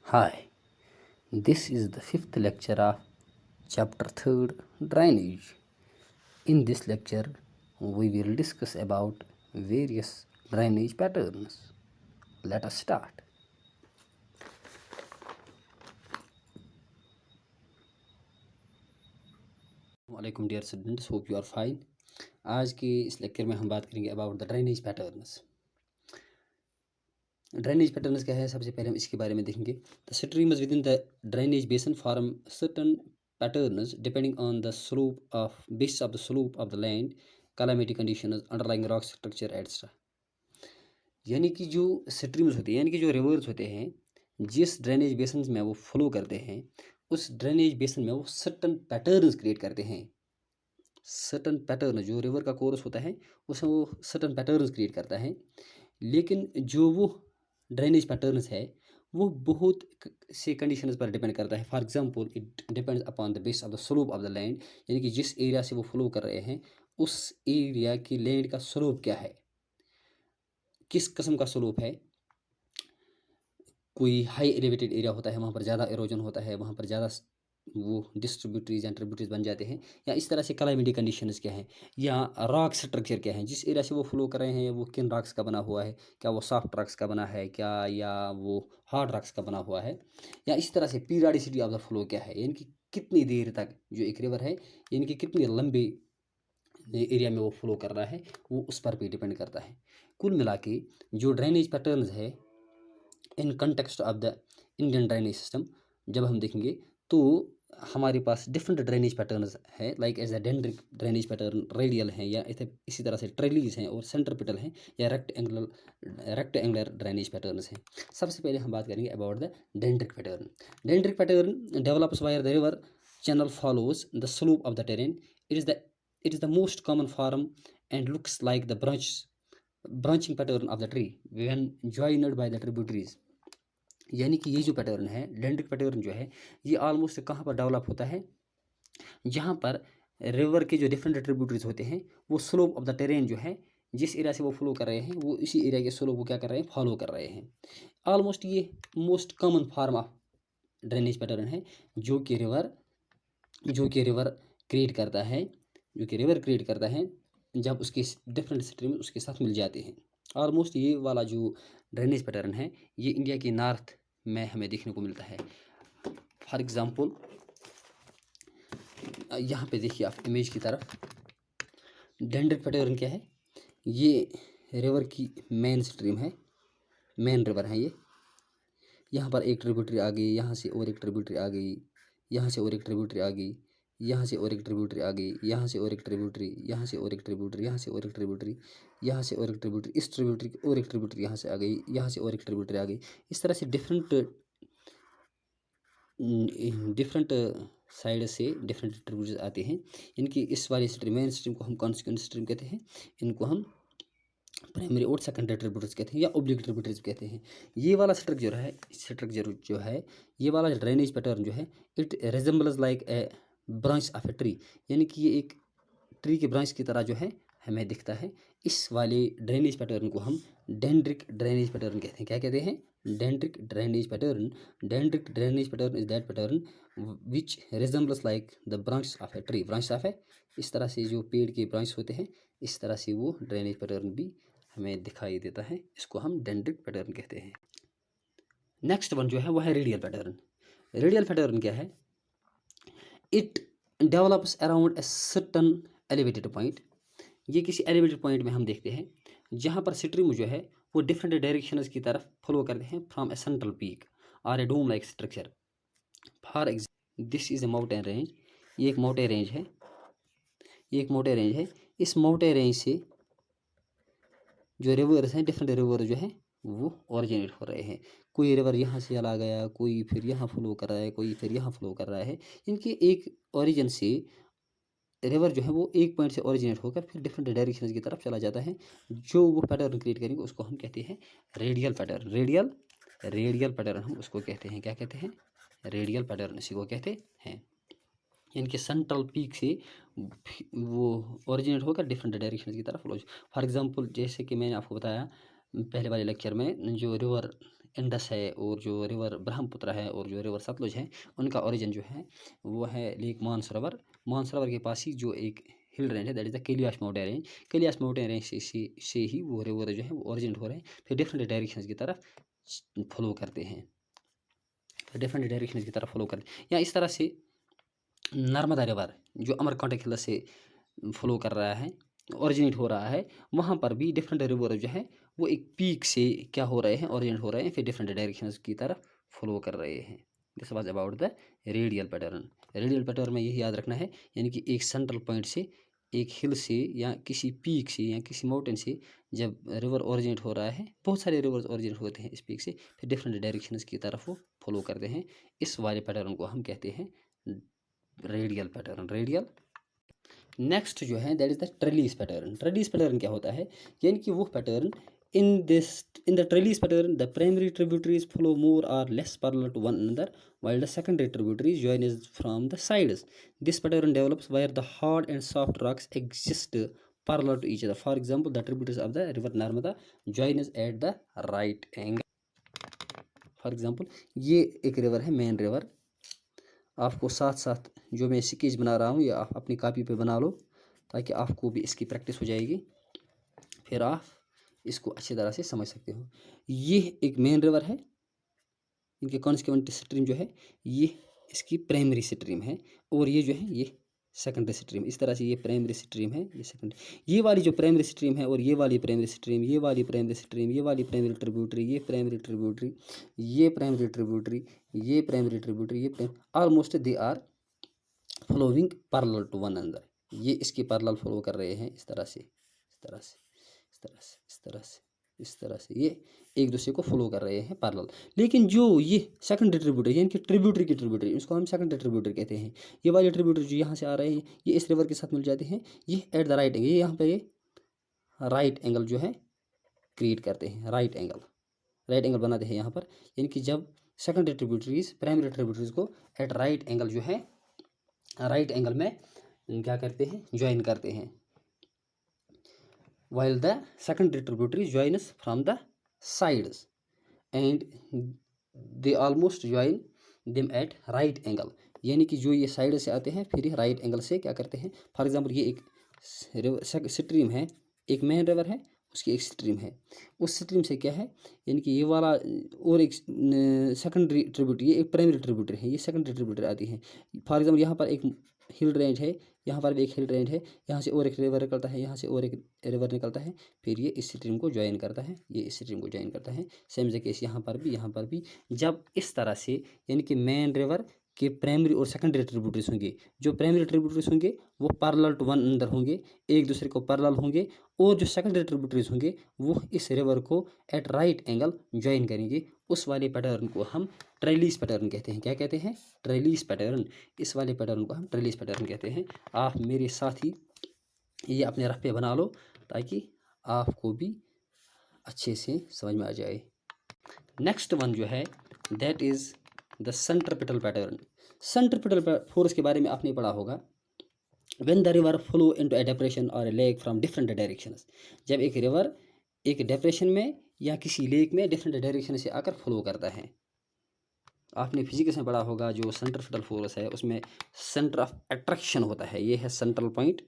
Hi, this is the fifth lecture of chapter 3rd Drainage. In this lecture, we will discuss about various drainage patterns. Let us start. Assalamualaikum dear students, hope you are fine. आज के इस lecture में हम बात करेंगे about the drainage patterns. Drainage patterns क्या है, सबसे पहले हम इसके बारे में देखेंगे। The streams within the drainage basin form certain patterns depending on the basis of the slope of the land, calamity conditions, underlying rock structure etc. यानी कि जो स्ट्रीम्स होते हैं यानी कि जो रिवर्स होते हैं, जिस ड्रेनेज बेसन में वो फ्लो करते हैं, उस ड्रेनेज बेसन में वो सर्टन पैटर्न्स क्रिएट करते हैं। सर्टन पैटर्न जो रिवर का कोर्स होता है उसमें वो सर्टन पैटर्न्स क्रिएट करता है, लेकिन जो वो ड्रेनेज पैटर्न्स है वो बहुत से कंडीशंस पर डिपेंड करता है। For example, it depends upon the base of the slope of the land, यानी कि जिस एरिया से वो फ्लो कर रहे हैं उस एरिया की लैंड का स्लोप क्या है, किस किस्म का स्लोप है। कोई हाई एलिवेटेड एरिया होता है, वहाँ पर ज़्यादा एरोजन होता है, वहाँ पर ज़्यादा वो डिस्ट्रीब्यूटरीज एंड ट्रिब्यूटरीज बन जाते हैं, या इस तरह से क्लाइमेटिक कंडीशंस क्या हैं, या रॉक स्ट्रक्चर क्या है, जिस एरिया से वो फ्लो कर रहे हैं वो किन रॉक्स का बना हुआ है, क्या वो सॉफ्ट रॉक्स का बना है क्या, या वो हार्ड रॉक्स का बना हुआ है, या इस तरह से पीरियडिसिटी ऑफ द फ्लो क्या है, यानी कि कितनी देर तक जो एक रिवर है यानी कि कितनी लंबे एरिया में वो फ्लो कर रहा है, वो उस पर भी डिपेंड करता है। कुल मिला के जो ड्रेनेज पैटर्न्स है in context of the Indian drainage system जब हम देखेंगे तो हमारे पास डिफरेंट ड्रेनेज पैटर्न्स है, like as a dendritic drainage pattern, radial हैं, या इसी तरह से ट्रेलीज हैं और सेंट्रिपिटल हैं, या रेक्टेंगुलर ड्रेनेज पैटर्न्स हैं। सबसे पहले हम बात करेंगे about the dendritic pattern. Dendritic pattern develops where the river channel follows the slope of the terrain. It is the most common form and looks like the branching pattern of the tree when joined by the tributaries. यानी कि ये जो pattern है, डेंड्रिक pattern जो है, ये almost कहाँ पर डेवलप होता है, जहाँ पर रिवर के जो डिफरेंट ट्रिब्यूटरीज होते हैं वो स्लोप ऑफ द टेरेन जो है, जिस एरिया से वो फ्लो कर रहे हैं वो इसी एरिया के स्लोप को क्या कर रहे हैं, फॉलो कर रहे हैं। ऑलमोस्ट ये most common form of drainage pattern है जो कि रिवर क्रिएट करता है जब उसके डिफरेंट स्ट्रीम उसके साथ मिल जाते हैं। ऑलमोस्ट ये वाला जो ड्रेनेज पैटर्न है ये इंडिया के नॉर्थ में हमें देखने को मिलता है। फॉर एग्जांपल, यहाँ पे देखिए आप इमेज की तरफ, डेंड्रिक पैटर्न क्या है, ये रिवर की मेन स्ट्रीम है, मेन रिवर है ये। यहाँ पर एक ट्रिब्यूटरी आ गई, यहाँ से और एक ट्रिब्यूटरी आ गई, यहाँ से और एक ट्रिब्यूटरी आ गई, यहाँ से और एक ट्रिब्यूटरी आ गई, यहाँ से और एक ट्रिब्यूटरी, यहाँ से और एक ट्रिब्यूटरी, यहाँ से और एक ट्रिब्यूटरी, यहाँ से और एक ट्रिब्यूटरी, इस ट्रिब्यूटरी की और एक ट्रिब्यूटरी यहाँ से आ गई, यहाँ से और एक ट्रिब्यूटरी आ गई। इस तरह से डिफरेंट साइड से डिफरेंट ट्रिब्यूटरीज आते हैं। इनकी इस वाली स्ट्रीम, मेन स्ट्रीम को हम कॉन्सिक्वेंट स्ट्रीम कहते हैं, इनको हम प्राइमरी और सेकेंडरी ट्रिब्यूटरीज कहते हैं, या ऑब्लिक ट्रिब्यूटरीज कहते हैं। ये वाला स्ट्रक्चर जो है, ये वाला ड्रेनेज पैटर्न जो है, it resembles like a branch of a tree, यानी कि ये एक ट्री के ब्रांच की तरह जो है हमें दिखता है। इस वाले ड्रेनेज पैटर्न को हम डेंड्रिक ड्रेनेज पैटर्न कहते हैं। क्या कहते हैं? Dendritic drainage pattern. Dendritic drainage pattern is that pattern which resembles like the branch of a tree. Branch of है, इस तरह से जो पेड़ के ब्रांच होते हैं, इस तरह से वो ड्रेनेज पैटर्न भी हमें दिखाई देता है। इसको हम डेंड्रिक पैटर्न कहते हैं। नेक्स्ट वन जो है वो है रेडियल पैटर्न। रेडियल पैटर्न क्या है? It develops around a certain elevated point. ये किसी एलिवेटेड पॉइंट में हम देखते हैं जहाँ पर स्ट्रीम जो है वो डिफरेंट डायरेक्शंस की तरफ फ्लो करते हैं फ्रॉम ए सेंट्रल पीक और a dome like structure. For example, this is a mountain range. ये एक माउंटेन रेंज है, इस माउंटेन रेंज से जो रिवर्स हैं, डिफरेंट रिवर जो है वो ओरिजिनेट हो रहे हैं। कोई रिवर यहाँ से चला गया, कोई फिर यहाँ फ्लो कर रहा है, कोई फिर यहाँ फ्लो कर रहा है। इनके एक ओरिजिन से रिवर जो है वो एक पॉइंट से ओरिजिनेट होकर फिर डिफरेंट डायरेक्शंस की तरफ चला जाता है। जो वो पैटर्न क्रिएट करेंगे उसको हम कहते हैं रेडियल पैटर्न। रेडियल पैटर्न हम उसको कहते हैं। क्या कहते हैं? रेडियल पैटर्न इसी को कहते हैं। इनके सेंट्रल पीक से वो ओरिजिनेट होकर डिफरेंट डायरेक्शन की तरफ फ्लो। फॉर एग्जांपल, जैसे कि मैंने आपको बताया पहले वाले लेक्चर में, जो रिवर इंडस है और जो रिवर ब्रह्मपुत्र है और जो रिवर सतलुज है, उनका ओरिजिन जो है वो है लेक मानसरोवर। मानसरोवर के पास ही जो एक हिल रेंज है, that is the Kailash mountain range. Kailash mountain range से ही वो रिवर जो है वो ओरिजिनेट हो रहे हैं, फिर डिफरेंट डायरेक्शंस की तरफ फॉलो करते हैं, डिफरेंट डायरेक्शंस की तरफ फॉलो करते हैं। या इस तरह से नर्मदा रिवर जो अमरकंटक हिल से फ्लो कर रहा है, ओरिजिनेट हो रहा है, वहाँ पर भी डिफरेंट रिवर जो है वो एक पीक से क्या हो रहे हैं, ओरिजिनेट हो रहे हैं, फिर डिफरेंट डायरेक्शंस की तरफ फ्लो कर रहे हैं। This was about the radial pattern. Radial pattern में यही याद रखना है, यानी कि एक सेंट्रल पॉइंट से, एक हिल से या किसी पीक से या किसी माउंटेन से जब रिवर ओरिजिनेट हो रहा है, बहुत सारे रिवर्स ओरिजिनेट होते हैं इस पीक से, फिर डिफरेंट डायरेक्शंस की तरफ वो फॉलो करते हैं। इस वाले पैटर्न को हम कहते हैं रेडियल पैटर्न। रेडियल। नेक्स्ट जो है that is the trellis pattern. Trellis pattern क्या होता है, यानी कि वो pattern in the trellis pattern the primary tributaries flow more or less parallel to one another while the secondary tributaries join is from the sides. This pattern develops where the hard and soft rocks exist parallel to each other. For example, the tributaries of the river Narmada join is at the right angle. For example, ये एक river है, main river. आपको साथ साथ जो मैं sketch बना रहा हूँ ये आप अपनी कॉपी पे बना लो, ताकि आपको भी इसकी प्रैक्टिस हो जाएगी, फिर आप इसको अच्छी तरह से समझ सकते हो। ये एक मेन रिवर है, इनके कॉन्सिक्वेंट स्ट्रीम जो है ये इसकी प्राइमरी स्ट्रीम है, और ये जो है ये सेकेंडरी स्ट्रीम। इस तरह से ये प्राइमरी स्ट्रीम है, ये सेकेंडरी। ये वाली जो प्राइमरी स्ट्रीम है और ये वाली प्राइमरी स्ट्रीम, ये वाली प्राइमरी स्ट्रीम, ये वाली प्राइमरी ट्रिब्यूटरी, ये प्राइमरी ट्रिब्यूटरी, ये प्राइमरी ट्रिब्यूटरी, ये प्राइमरी ट्रिब्यूटरी, ये almost they are flowing parallel to one another. ये इसके पैरेलल फ्लो कर रहे हैं, इस तरह से, इस तरह से, इस तरह से, इस तरह से, इस तरह से ये एक दूसरे को फॉलो कर रहे हैं पैरेलल। लेकिन जो ये सेकंडरी ट्रिब्यूटरी, यानी कि ट्रिब्यूटरी की ट्रिब्यूटरी, इसको हम सेकंडरी ट्रिब्यूटरी कहते हैं। ये वाले ट्रिब्यूटरी जो यहाँ से आ रहे हैं, ये इस रिवर के साथ मिल जाते हैं, ये एट द राइट एंगल, ये यहाँ पे ये राइट एंगल जो है क्रिएट करते हैं, राइट एंगल बनाते हैं यहाँ पर। यानी कि जब सेकंडरी ट्रिब्यूटरीज प्राइमरी ट्रिब्यूटरीज को एट राइट एंगल जो है, राइट एंगल में क्या करते हैं, ज्वाइन करते हैं, while the secondary tributaries join us from the sides and they almost join them at right angle। यानी कि जो ये साइड से आते हैं फिर ये राइट एंगल से क्या करते हैं। फॉर एग्जांपल ये एक स्ट्रीम है, एक मेन रिवर है, उसकी एक स्ट्रीम है, उस स्ट्रीम से क्या है, यानी कि ये वाला और एक सेकेंडरी ट्रिब्यूटरी, ये एक प्राइमरी ट्रिब्यूटरी है, ये सेकेंडरी ट्रिब्यूटरी आती है। फॉर एग्जांपल यहाँ पर एक हिल रेंज है, यहाँ पर भी एक हिल रेंज है, यहाँ से और एक रिवर निकलता है, यहाँ से और एक रिवर निकलता है, फिर ये इस स्ट्रीम को ज्वाइन करता है, ये इस स्ट्रीम को ज्वाइन करता है। सेम द केस यहाँ पर भी, यहाँ पर भी। जब इस तरह से यानी कि मेन रिवर के प्राइमरी और सेकेंडरी ट्रिब्यूटरीज होंगे, जो प्राइमरी ट्रिब्यूटरीज होंगे वो पैरेलल टू वन अनदर होंगे, एक दूसरे को पैरेलल होंगे, और जो सेकेंडरी ट्रिब्यूटरीज होंगे वो इस रिवर को एट राइट एंगल ज्वाइन करेंगे। उस वाले पैटर्न को हम ट्रेलिस पैटर्न कहते हैं। क्या कहते हैं, ट्रेलिस पैटर्न। इस वाले पैटर्न को हम ट्रेलिस पैटर्न कहते हैं। आप मेरे साथ ही ये अपने रफ पे बना लो, ताकि आपको भी अच्छे से समझ में आ जाए। नेक्स्ट वन जो है that is the centripetal pattern. Centripetal force के बारे में आपने पढ़ा होगा। When the river flow into a depression or a lake from different directions. जब एक रिवर एक डिप्रेशन में या किसी लेक में डिफरेंट डायरेक्शन से आकर फ्लो करता है। आपने फिजिक्स में पढ़ा होगा, जो सेंट्रिपिटल फोर्स है उसमें सेंटर ऑफ अट्रैक्शन होता है, ये है सेंट्रल पॉइंट।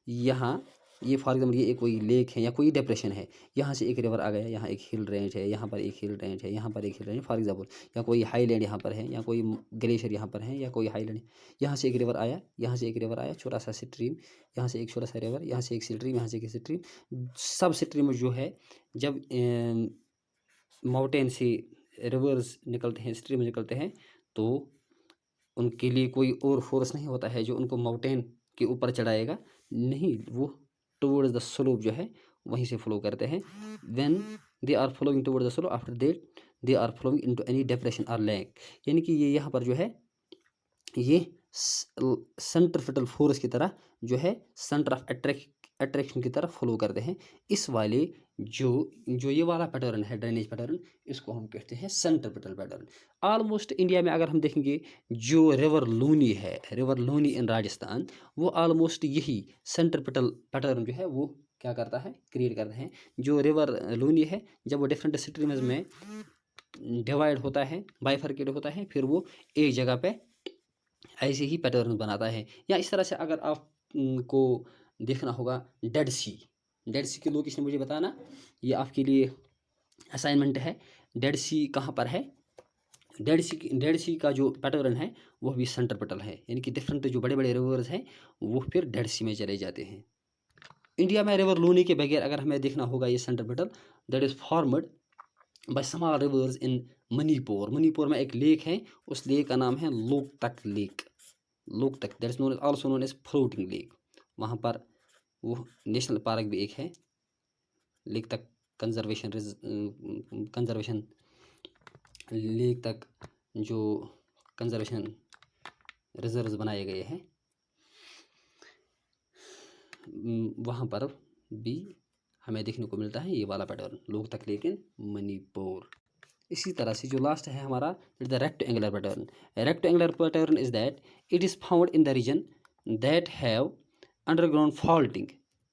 यहाँ ये फॉर एग्जाम्पल ये एक कोई लेक है या कोई डिप्रेशन है, यहाँ से एक रिवर आ गया, यहाँ एक हिल रेंज है, यहाँ पर एक हिल रेंज है, यहाँ पर एक हिल रेंज फॉर एग्जाम्पल, या कोई हाईलैंड यहाँ पर है, या कोई ग्लेशियर यहाँ पर है, या कोई हाईलैंड। यहाँ से एक रिवर आया, यहाँ से एक रिवर आया, छोटा सा स्ट्रीम, यहाँ से एक छोटा सा रिवर, यहाँ से एक स्ट्रीम, यहाँ से एक स्ट्रीम। सब स्ट्रीम जो है जब माउंटेन से रिवर्स निकलते हैं, स्ट्रीम निकलते हैं, तो उनके लिए कोई और फोर्स नहीं होता है जो उनको माउंटेन के ऊपर चढ़ाएगा, नहीं, वो टुवर्ड्स द स्लोप जो है वहीं से फ्लो करते हैं। When they are flowing towards the slope, after that they are flowing into any depression और लेक। यानी कि ये यहाँ पर जो है ये सेंट्रिपिटल फोर्स की तरह जो है सेंटर ऑफ अट्रैक्शन की तरफ फ्लो करते हैं। इस वाले जो ये वाला पैटर्न है, ड्रेनेज पैटर्न, इसको हम कहते हैं सेंट्रिपिटल पैटर्न। ऑलमोस्ट इंडिया में अगर हम देखेंगे, जो रिवर लूनी है, रिवर लूनी इन राजस्थान, वो ऑलमोस्ट यही सेंट्रिपिटल पैटर्न जो है वो क्या करता है, क्रिएट करता है। जो रिवर लूनी है, जब वो डिफरेंट स्ट्रीम्स में डिवाइड होता है, बाइफरकेट होता है, फिर वो एक जगह पे ऐसे ही पैटर्न बनाता है। या इस तरह से अगर आप को देखना होगा डेड सी, डेड सी की लोकेशन मुझे बताना, ये आपके लिए असाइनमेंट है। डेड सी कहाँ पर है? डेड सी का जो पैटर्न है वो भी सेंट्रीपिटल है, यानी कि डिफरेंट जो बड़े बड़े रिवर्स हैं वो फिर डेड सी में चले जाते हैं। इंडिया में रिवर लोनी के बगैर अगर हमें देखना होगा ये centripetal that is formed by small rivers in Manipur. Manipur में एक लेक है, उस लेक का नाम है Loktak lake. Loktak that is known also known as floating lake. वहाँ पर वो नेशनल पार्क भी एक है, लेक तक कंजर्वेशन लेक तक जो कंजर्वेशन रिजर्व्स बनाए गए हैं, वहाँ पर भी हमें देखने को मिलता है ये वाला pattern, Loktak lake in Manipur. इसी तरह से जो लास्ट है हमारा the rectangular pattern. Rectangular pattern is that it is found in the region that have underground faulting,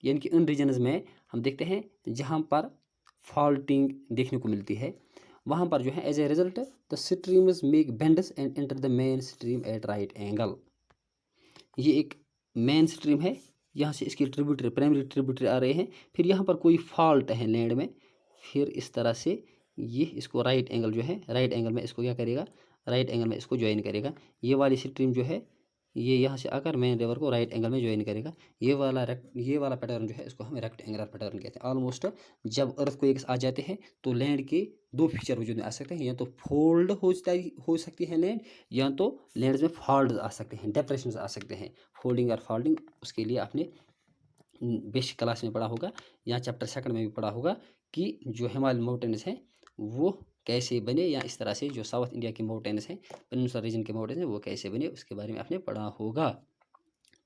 यानी कि उन रीजन्स में हम देखते हैं जहाँ पर फॉल्टिंग देखने को मिलती है, वहाँ पर जो है as a result the streams make bends and enter the main stream at right angle. ये एक मेन स्ट्रीम है, यहाँ से इसकी ट्रिब्यूटरी प्राइमरी ट्रिब्यूटरी आ रहे हैं, फिर यहाँ पर कोई फॉल्ट है लैंड में, फिर इस तरह से ये इसको राइट एंगल जो है, राइट एंगल में इसको क्या करेगा, राइट एंगल में इसको ज्वाइन करेगा। ये वाली स्ट्रीम जो है ये यहाँ से आकर मेन रिवर को राइट एंगल में ज्वाइन करेगा। ये वाला पैटर्न जो है इसको हम रेक्टेंगुलर पैटर्न कहते हैं। ऑलमोस्ट जब अर्थक्वेक्स आ जाते हैं तो लैंड के दो फीचर वजूद में आ सकते हैं, या तो फोल्ड हो सकती है लैंड, या तो लैंड में फॉल्ट आ सकते हैं, डिप्रेशन आ सकते हैं। फोल्डिंग और फॉल्डिंग उसके लिए आपने बेसिक क्लास में पढ़ा होगा या चैप्टर सेकंड में भी पढ़ा होगा कि जो हिमालयन माउंटेन्स हैं वो कैसे बने, या इस तरह से जो साउथ इंडिया के माउंटेन्स हैं, पेनिनसुलर रीजन के माउंटेन्स हैं वो कैसे बने, उसके बारे में आपने पढ़ा होगा।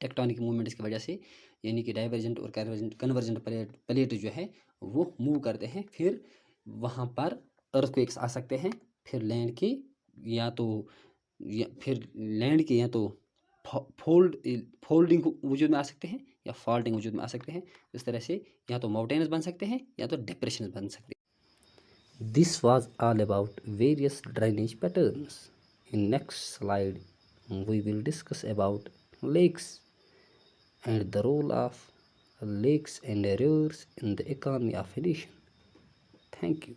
टेक्टोनिक मूवमेंट्स की वजह से, यानी कि डाइवर्जेंट और कन्वर्जेंट प्लेट जो है वो मूव करते हैं, फिर वहाँ पर अर्थक्वेक्स आ सकते हैं, फिर लैंड के या तो फोल्डिंग वजूद में आ सकते हैं या फॉल्टिंग वजूद में आ सकते हैं। इस तरह से या तो माउंटेन्स बन सकते हैं या तो डिप्रेशन बन सकते हैं। This was all about various drainage patterns. In next slide, we will discuss about lakes and the role of lakes and rivers in the economy of a nation. Thank you.